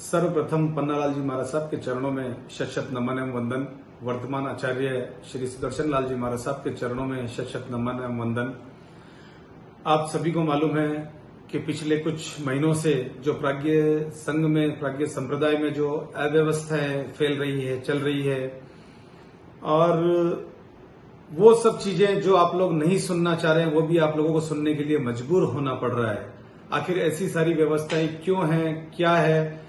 सर्वप्रथम पन्नालाल जी महाराज साहब के चरणों में शत शत नमन एवं वंदन। वर्तमान आचार्य श्री सुदर्शन लाल जी महाराज साहब के चरणों में शत शत नमन एवं वंदन। आप सभी को मालूम है कि पिछले कुछ महीनों से जो प्राज्ञ संघ में, प्राज्ञ संप्रदाय में जो अव्यवस्थाएं फैल रही है, चल रही है, और वो सब चीजें जो आप लोग नहीं सुनना चाह रहे हैं वो भी आप लोगों को सुनने के लिए मजबूर होना पड़ रहा है। आखिर ऐसी सारी व्यवस्थाएं क्यों हैं, क्या है,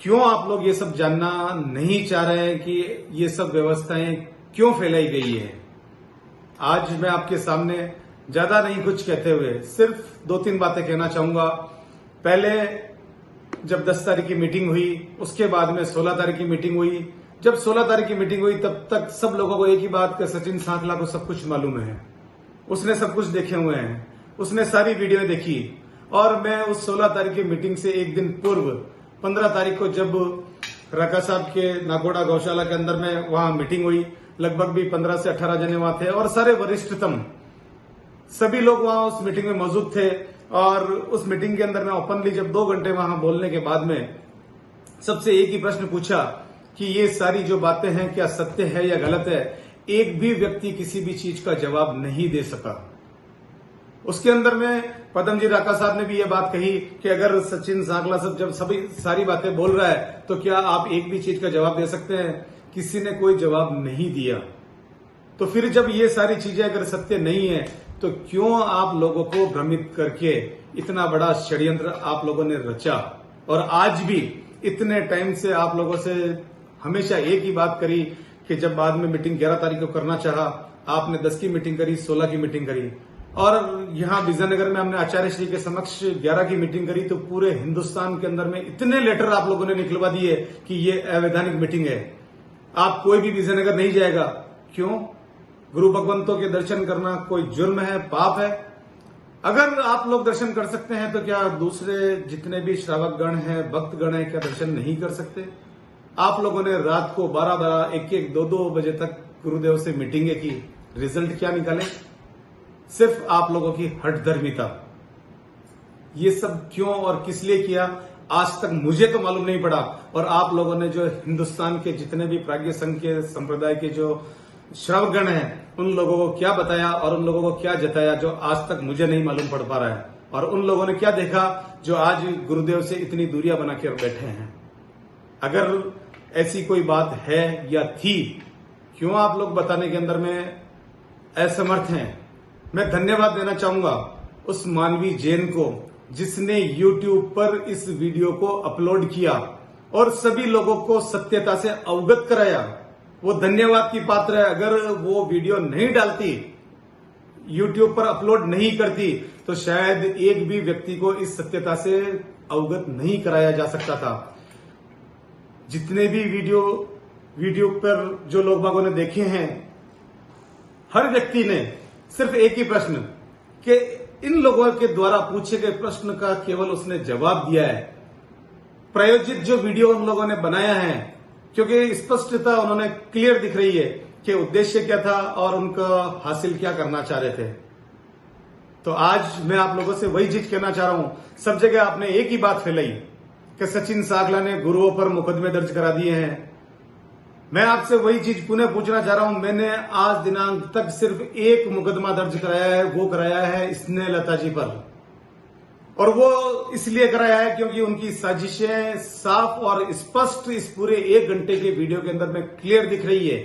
क्यों आप लोग ये सब जानना नहीं चाह रहे हैं कि ये सब व्यवस्थाएं क्यों फैलाई गई है। आज मैं आपके सामने ज्यादा नहीं कुछ कहते हुए सिर्फ 2-3 बातें कहना चाहूंगा। पहले जब 10 तारीख की मीटिंग हुई, उसके बाद में 16 तारीख की मीटिंग हुई। जब 16 तारीख की मीटिंग हुई तब तक सब लोगों को एक ही बात का, सचिन सांकला को सब कुछ मालूम है, उसने सब कुछ देखे हुए हैं, उसने सारी वीडियो देखी। और मैं उस 16 तारीख की मीटिंग से एक दिन पूर्व 15 तारीख को जब राका साहब के नागोड़ा गौशाला के अंदर में वहां मीटिंग हुई, लगभग भी 15 से 18 जने वहां थे और सारे वरिष्ठतम सभी लोग वहां उस मीटिंग में मौजूद थे। और उस मीटिंग के अंदर में ओपनली जब 2 घंटे वहां बोलने के बाद में सबसे एक ही प्रश्न पूछा कि ये सारी जो बातें हैं क्या सत्य है या गलत है। एक भी व्यक्ति किसी भी चीज का जवाब नहीं दे सका। उसके अंदर में पदम जी राका साहब ने भी ये बात कही कि अगर सचिन सांकला साहब जब सभी सारी बातें बोल रहा है तो क्या आप एक भी चीज का जवाब दे सकते हैं। किसी ने कोई जवाब नहीं दिया। तो फिर जब ये सारी चीजें अगर सत्य नहीं है तो क्यों आप लोगों को भ्रमित करके इतना बड़ा षड्यंत्र आप लोगों ने रचा। और आज भी इतने टाइम से आप लोगों से हमेशा एक ही बात करी कि जब बाद में मीटिंग 11 तारीख को करना चाहा, आपने 10 की मीटिंग करी, 16 की मीटिंग करी, और यहां विजयनगर में हमने आचार्य श्री के समक्ष 11 की मीटिंग करी। तो पूरे हिंदुस्तान के अंदर में इतने लेटर आप लोगों ने निकलवा दिए कि ये अवैधानिक मीटिंग है, आप कोई भी विजयनगर नहीं जाएगा। क्यों? गुरु भगवंतों के दर्शन करना कोई जुर्म है, पाप है? अगर आप लोग दर्शन कर सकते हैं तो क्या दूसरे जितने भी श्रावक गण हैं, भक्त गण हैं, क्या दर्शन नहीं कर सकते? आप लोगों ने रात को 12-12, 1-1, 2-2 बजे तक गुरुदेव से मीटिंगें की, रिजल्ट क्या निकाले? सिर्फ आप लोगों की हठधर्मिता। ये सब क्यों और किस लिए किया आज तक मुझे तो मालूम नहीं पड़ा। और आप लोगों ने जो हिंदुस्तान के जितने भी प्राज्ञ संघ के संप्रदाय के जो श्रावकगण हैं उन लोगों को क्या बताया और उन लोगों को क्या जताया जो आज तक मुझे नहीं मालूम पड़ पा रहा है। और उन लोगों ने क्या देखा जो आज गुरुदेव से इतनी दूरियां बना कर बैठे हैं। अगर ऐसी कोई बात है या थी, क्यों आप लोग बताने के अंदर में असमर्थ हैं। मैं धन्यवाद देना चाहूंगा उस मानवी जैन को जिसने YouTube पर इस वीडियो को अपलोड किया और सभी लोगों को सत्यता से अवगत कराया। वो धन्यवाद की पात्र है। अगर वो वीडियो नहीं डालती, YouTube पर अपलोड नहीं करती, तो शायद एक भी व्यक्ति को इस सत्यता से अवगत नहीं कराया जा सकता था। जितने भी वीडियो पर जो लोग बागों ने देखे हैं, हर व्यक्ति ने सिर्फ एक ही प्रश्न कि इन लोगों के द्वारा पूछे गए प्रश्न का केवल उसने जवाब दिया है। प्रायोजित जो वीडियो उन लोगों ने बनाया है, क्योंकि स्पष्टता उन्होंने क्लियर दिख रही है कि उद्देश्य क्या था और उनका हासिल क्या करना चाह रहे थे। तो आज मैं आप लोगों से वही चीज कहना चाह रहा हूं। सब जगह आपने एक ही बात फैलाई कि सचिन सांकला ने गुरुओं पर मुकदमे दर्ज करा दिए हैं। मैं आपसे वही चीज पुनः पूछना चाह रहा हूं। मैंने आज दिनांक तक सिर्फ एक मुकदमा दर्ज कराया है, वो कराया है स्नेह लता जी पर। और वो इसलिए कराया है क्योंकि उनकी साजिशें साफ और स्पष्ट इस पूरे 1 घंटे के वीडियो के अंदर में क्लियर दिख रही है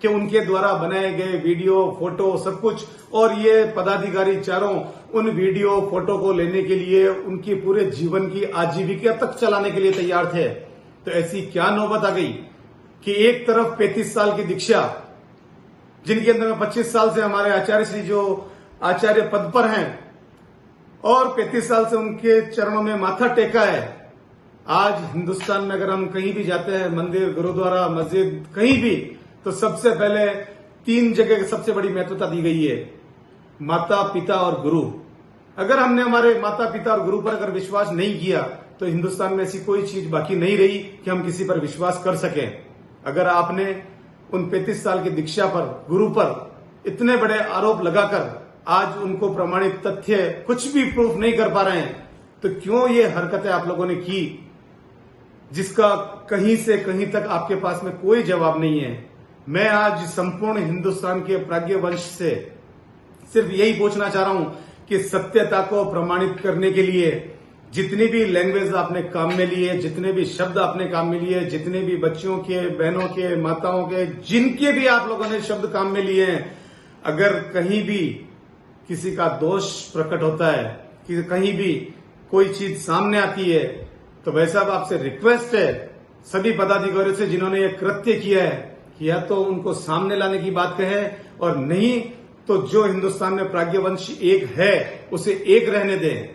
कि उनके द्वारा बनाए गए वीडियो, फोटो, सब कुछ। और ये पदाधिकारी चारों उन वीडियो, फोटो को लेने के लिए उनकी पूरे जीवन की आजीविका तक चलाने के लिए तैयार थे। तो ऐसी क्या नौबत आ गई कि एक तरफ 35 साल की दीक्षा, जिनके अंदर में 25 साल से हमारे आचार्य श्री जो आचार्य पद पर हैं और 35 साल से उनके चरणों में माथा टेका है। आज हिंदुस्तान में अगर हम कहीं भी जाते हैं, मंदिर, गुरुद्वारा, मस्जिद, कहीं भी, तो सबसे पहले 3 जगह सबसे बड़ी महत्वता दी गई है, माता, पिता और गुरु। अगर हमने हमारे माता, पिता और गुरु पर अगर विश्वास नहीं किया तो हिंदुस्तान में ऐसी कोई चीज बाकी नहीं रही कि हम किसी पर विश्वास कर सकें। अगर आपने उन 35 साल की दीक्षा पर, गुरु पर इतने बड़े आरोप लगाकर आज उनको प्रमाणित तथ्य कुछ भी प्रूफ नहीं कर पा रहे हैं, तो क्यों ये हरकतें आप लोगों ने की। जिसका कहीं से कहीं तक आपके पास में कोई जवाब नहीं है। मैं आज संपूर्ण हिंदुस्तान के प्राज्ञवंश से सिर्फ यही पूछना चाह रहा हूं कि सत्यता को प्रमाणित करने के लिए जितनी भी लैंग्वेज आपने काम में लिए, जितने भी शब्द आपने काम में लिए, जितने भी बच्चियों के, बहनों के, माताओं के, जिनके भी आप लोगों ने शब्द काम में लिए हैं, अगर कहीं भी किसी का दोष प्रकट होता है, कि कहीं भी कोई चीज सामने आती है, तो भाई साहब आपसे रिक्वेस्ट है सभी पदाधिकारियों से जिन्होंने ये कृत्य किया है कि या तो उनको सामने लाने की बात कहें और नहीं तो जो हिंदुस्तान में प्राज्ञवंश एक है उसे एक रहने दें।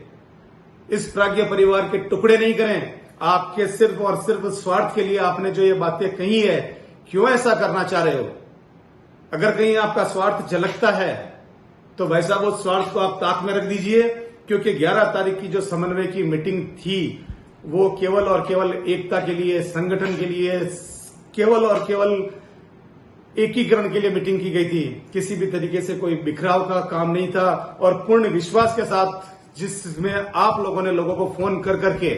इस प्राज्ञ परिवार के टुकड़े नहीं करें। आपके सिर्फ और सिर्फ स्वार्थ के लिए आपने जो ये बातें कही है, क्यों ऐसा करना चाह रहे हो? अगर कहीं आपका स्वार्थ झलकता है तो भाई साहब उस स्वार्थ को आप ताक में रख दीजिए, क्योंकि 11 तारीख की जो समन्वय की मीटिंग थी वो केवल और केवल एकता के लिए, संगठन के लिए, केवल और केवल एकीकरण के लिए मीटिंग की गई थी। किसी भी तरीके से कोई बिखराव का काम नहीं था और पूर्ण विश्वास के साथ जिसमें आप लोगों ने लोगों को फोन कर करके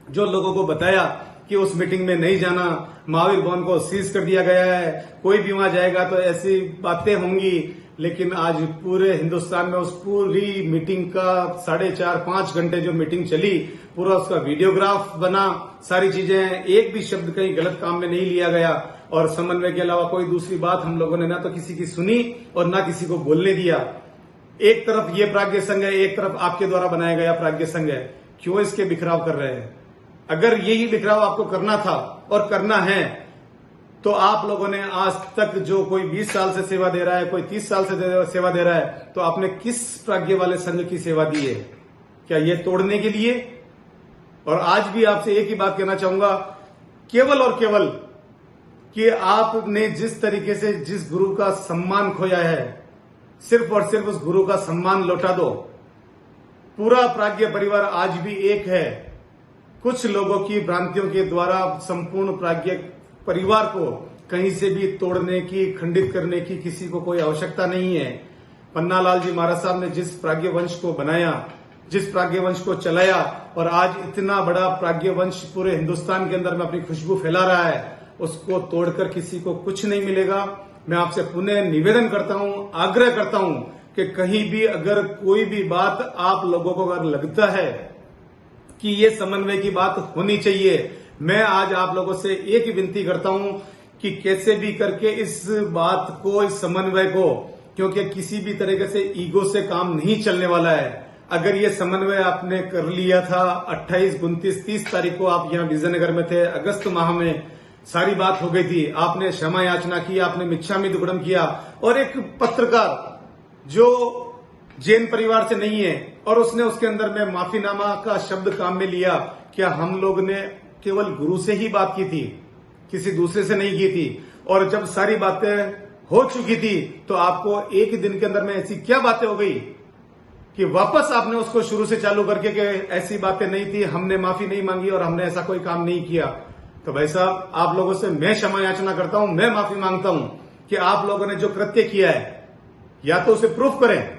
जो लोगों को बताया कि उस मीटिंग में नहीं जाना, महावीर भवन को सीज कर दिया गया है, कोई भी वहां जाएगा तो ऐसी बातें होंगी। लेकिन आज पूरे हिंदुस्तान में उस पूरी मीटिंग का 4.5-5 घंटे जो मीटिंग चली, पूरा उसका वीडियोग्राफ बना, सारी चीजें, एक भी शब्द कहीं गलत काम में नहीं लिया गया और समन्वय के अलावा कोई दूसरी बात हम लोगों ने ना तो किसी की सुनी और ना किसी को बोलने दिया। एक तरफ ये प्राज्ञ संघ है, एक तरफ आपके द्वारा बनाया गया प्राज्ञ संघ है। क्यों इसके बिखराव कर रहे हैं? अगर यही बिखराव आपको करना था और करना है तो आप लोगों ने आज तक जो कोई 20 साल से सेवा दे रहा है, कोई 30 साल से सेवा दे रहा है, तो आपने किस प्राज्ञ वाले संघ की सेवा दी है? क्या ये तोड़ने के लिए? और आज भी आपसे एक ही बात कहना चाहूंगा, केवल और केवल कि आपने जिस तरीके से जिस गुरु का सम्मान खोया है, सिर्फ और सिर्फ उस गुरु का सम्मान लौटा दो। पूरा प्राज्ञ परिवार आज भी एक है। कुछ लोगों की भ्रांतियों के द्वारा संपूर्ण प्राज्ञ परिवार को कहीं से भी तोड़ने की, खंडित करने की किसी को कोई आवश्यकता नहीं है। पन्नालाल जी महाराज साहब ने जिस प्राज्ञ वंश को बनाया, जिस प्राज्ञ वंश को चलाया और आज इतना बड़ा प्राज्ञ वंश पूरे हिंदुस्तान के अंदर में अपनी खुशबू फैला रहा है, उसको तोड़कर किसी को कुछ नहीं मिलेगा। मैं आपसे पुनः निवेदन करता हूं, आग्रह करता हूं कि कहीं भी अगर कोई भी बात आप लोगों को अगर लगता है कि ये समन्वय की बात होनी चाहिए, मैं आज आप लोगों से एक ही विनती करता हूं कि कैसे भी करके इस बात को, इस समन्वय को, क्योंकि किसी भी तरीके से ईगो से काम नहीं चलने वाला है। अगर ये समन्वय आपने कर लिया था 28, 29, 30 तारीख को आप यहाँ विजयनगर में थे, अगस्त माह में सारी बात हो गई थी, आपने क्षमा याचना की, आपने मिच्छामी दुक्कड़म किया और एक पत्रकार जो जैन परिवार से नहीं है और उसने उसके अंदर में माफीनामा का शब्द काम में लिया। क्या हम लोग ने केवल गुरु से ही बात की थी, किसी दूसरे से नहीं की थी? और जब सारी बातें हो चुकी थी तो आपको एक ही दिन के अंदर में ऐसी क्या बातें हो गई कि वापस आपने उसको शुरू से चालू करके कि ऐसी बातें नहीं थी, हमने माफी नहीं मांगी और हमने ऐसा कोई काम नहीं किया? तो भाई साहब, आप लोगों से मैं क्षमा याचना करता हूं, मैं माफी मांगता हूं कि आप लोगों ने जो कृत्य किया है या तो उसे प्रूफ करें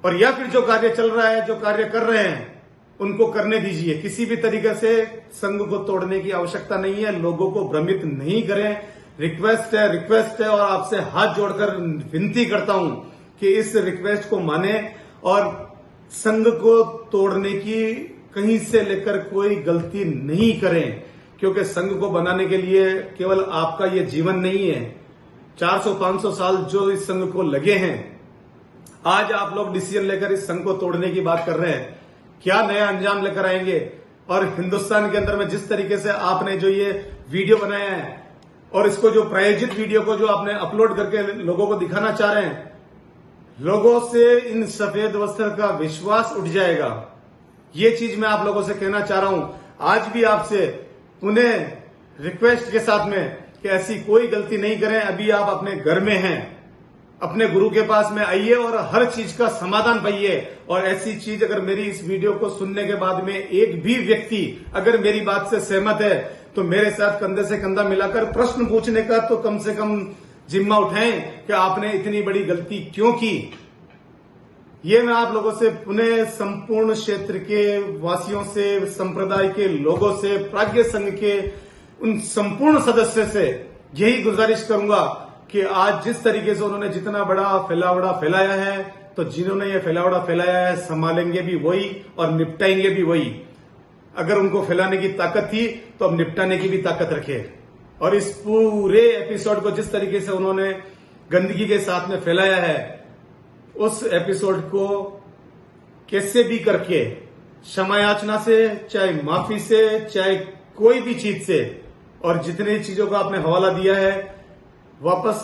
और या फिर जो कार्य चल रहा है, जो कार्य कर रहे हैं, उनको करने दीजिए। किसी भी तरीके से संघ को तोड़ने की आवश्यकता नहीं है। लोगों को भ्रमित नहीं करें। रिक्वेस्ट है और आपसे हाथ जोड़कर विनती करता हूं कि इस रिक्वेस्ट को माने और संघ को तोड़ने की कहीं से लेकर कोई गलती नहीं करें, क्योंकि संघ को बनाने के लिए केवल आपका ये जीवन नहीं है। 400-500 साल जो इस संघ को लगे हैं, आज आप लोग डिसीजन लेकर इस संघ को तोड़ने की बात कर रहे हैं, क्या नया अंजाम लेकर आएंगे? और हिंदुस्तान के अंदर में जिस तरीके से आपने जो ये वीडियो बनाया है और इसको जो प्रायोजित वीडियो को जो आपने अपलोड करके लोगों को दिखाना चाह रहे हैं, लोगों से इन सफेद वस्त्र का विश्वास उठ जाएगा। ये चीज मैं आप लोगों से कहना चाह रहा हूं। आज भी आपसे पुनः रिक्वेस्ट के साथ में कि ऐसी कोई गलती नहीं करें। अभी आप अपने घर में हैं, अपने गुरु के पास में आइए और हर चीज का समाधान पाइए। और ऐसी चीज अगर मेरी इस वीडियो को सुनने के बाद में एक भी व्यक्ति अगर मेरी बात से सहमत है तो मेरे साथ कंधे से कंधा मिलाकर प्रश्न पूछने का तो कम से कम जिम्मा उठाएं कि आपने इतनी बड़ी गलती क्यों की। ये मैं आप लोगों से पुनः संपूर्ण क्षेत्र के वासियों से, संप्रदाय के लोगों से, प्राज्ञ संघ के उन संपूर्ण सदस्य से यही गुजारिश करूंगा कि आज जिस तरीके से उन्होंने जितना बड़ा फैलावड़ा फैलाया है, तो जिन्होंने ये फैलावड़ा फैलाया है संभालेंगे भी वही और निपटाएंगे भी वही। अगर उनको फैलाने की ताकत थी तो अब निपटाने की भी ताकत रखे। और इस पूरे एपिसोड को जिस तरीके से उन्होंने गंदगी के साथ में फैलाया है, उस एपिसोड को कैसे भी करके क्षमा याचना से, चाहे माफी से, चाहे कोई भी चीज से, और जितनी चीजों का आपने हवाला दिया है, वापस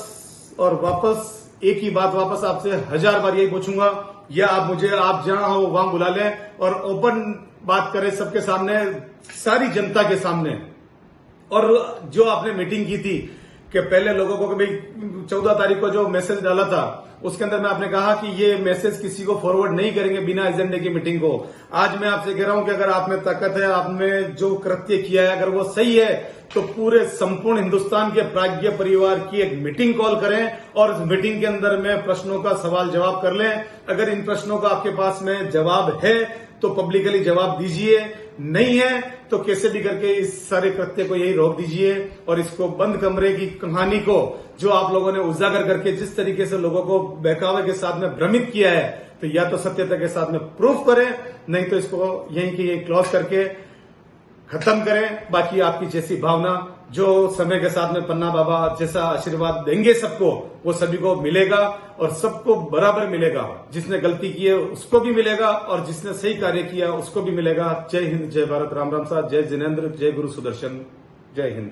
एक ही बात वापस आपसे 1000 बार यही पूछूंगा, या आप जहां हो वहां बुला लें और ओपन बात करें सबके सामने, सारी जनता के सामने। और जो आपने मीटिंग की थी कि पहले लोगों को भाई 14 तारीख को जो मैसेज डाला था, उसके अंदर में आपने कहा कि ये मैसेज किसी को फॉरवर्ड नहीं करेंगे बिना एजेंडे की मीटिंग को। आज मैं आपसे कह रहा हूं कि अगर आप में ताकत है, आपने जो कृत्य किया है अगर वो सही है, तो पूरे संपूर्ण हिंदुस्तान के प्राज्ञ परिवार की एक मीटिंग कॉल करें और उस मीटिंग के अंदर में प्रश्नों का सवाल जवाब कर लें। अगर इन प्रश्नों का आपके पास में जवाब है तो पब्लिकली जवाब दीजिए, नहीं है तो कैसे भी करके इस सारे कृत्य को यही रोक दीजिए। और इसको बंद कमरे की कहानी को जो आप लोगों ने उजागर करके जिस तरीके से लोगों को बहकावे के साथ में भ्रमित किया है, तो या तो सत्यता के साथ में प्रूफ करें, नहीं तो इसको यहीं की यही क्लोज करके खत्म करें। बाकी आपकी जैसी भावना, जो समय के साथ में पन्ना बाबा जैसा आशीर्वाद देंगे सबको, वो सभी को मिलेगा और सबको बराबर मिलेगा। जिसने गलती की है उसको भी मिलेगा और जिसने सही कार्य किया उसको भी मिलेगा। जय हिंद, जय भारत, राम राम साहब, जय जिनेंद्र, जय गुरु सुदर्शन, जय हिंद।